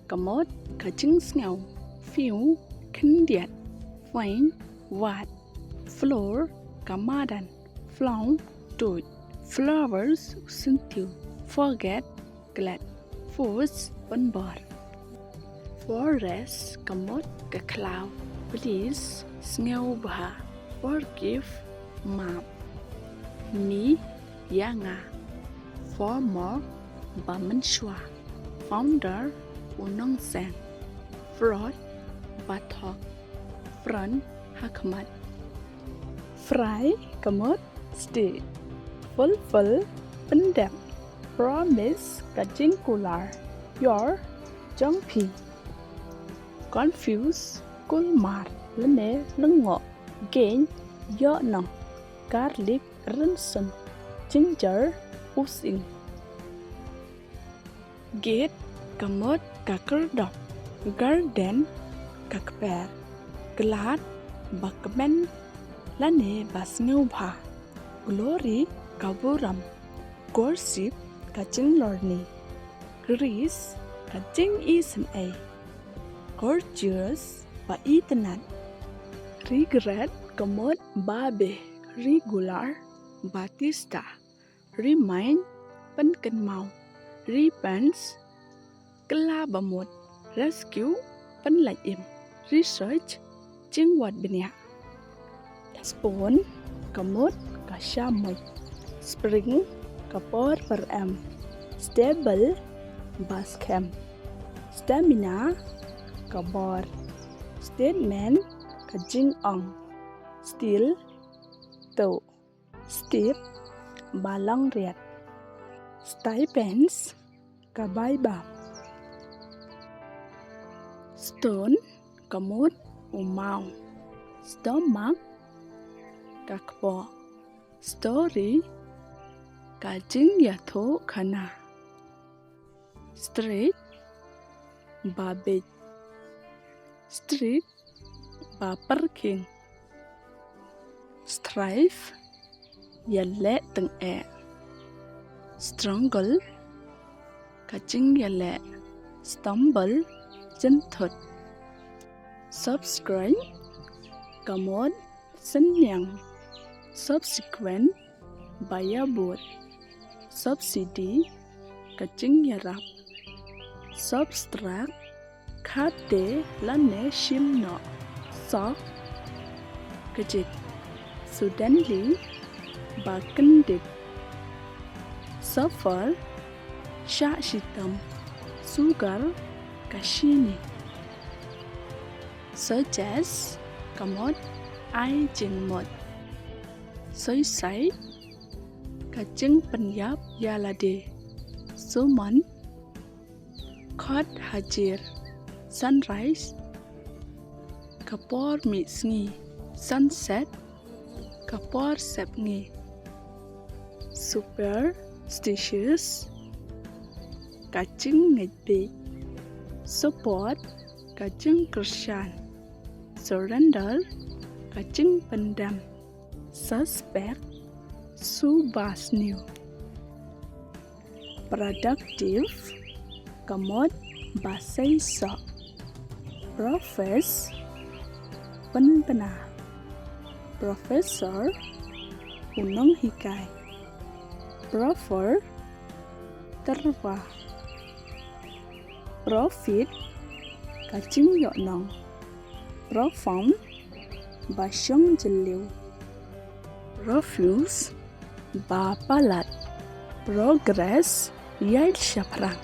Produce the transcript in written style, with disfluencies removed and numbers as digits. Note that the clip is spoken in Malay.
Kamot kajing sngau Fiu Kindiat Fain Wat Floor Kamadan Flong Tui Flowers Sintiu Forget Glad Foods Bunbar Forest Kamot Kaklau Please Sngau Bah Forgive Map Mi Yanga Former Bamanshwa Founder Unong Sang Fraud Batok Front Hakmat Fry Kamot State Fulfill Pendam Promise Kajing Kular Your Jongpi Confuse Kulmar Lene Lengo Gain Yo Nong Garlic Rinson Ginger Using Gate Kamot Kakerdok Garden Kakper Glad Bakmen Lane Basngauba Glory Kaburam Gossip Kajing Lorni Grease Kajing Isen A Gorgeous Baitanan Regret Kamot Babe Regular Batista Remind Penkenmau Repents Kelabamut Rescue Penlaim Research Jingwat Benya Spoon Kamut Kashamay Spring Kapor per M Stable Bascam Stamina Kabor Statement Kajing Ong Still To Step Balang Riat Stipends Kabaiba Stone Kamut Umau Stomach Kakpo Story Kajing Yato Kana Street Babit Street Baper King Strife Yalle Teng E Strangle Kajing Yalle Stumble Jenthut Subscribe Kamot Senyang Subsequent Bayabut Subsidy Kajing Yarap Substract Kate Lane Shimno Sok Kajit Suddenly Bakendik Suffer Shashitam Sugar Kashini Suggest Kamot I Jingmut Suicide Kajing Penyap Yalade Suman Khot Hajir Sunrise Kapor Mitsngi Sunset Kapor Sepngi Superstitious Kajing Ngedbi Support Kajing Krishan Surrender Kajing Pendam Suspect Subas New Productive Kamot Basay Sok Profess Penpena Professor Unong Hikai Profer Terwa Profit Kajing Yoknong Profound Basyong Jeliu Refuse Bapalat Progress Yai Syaprang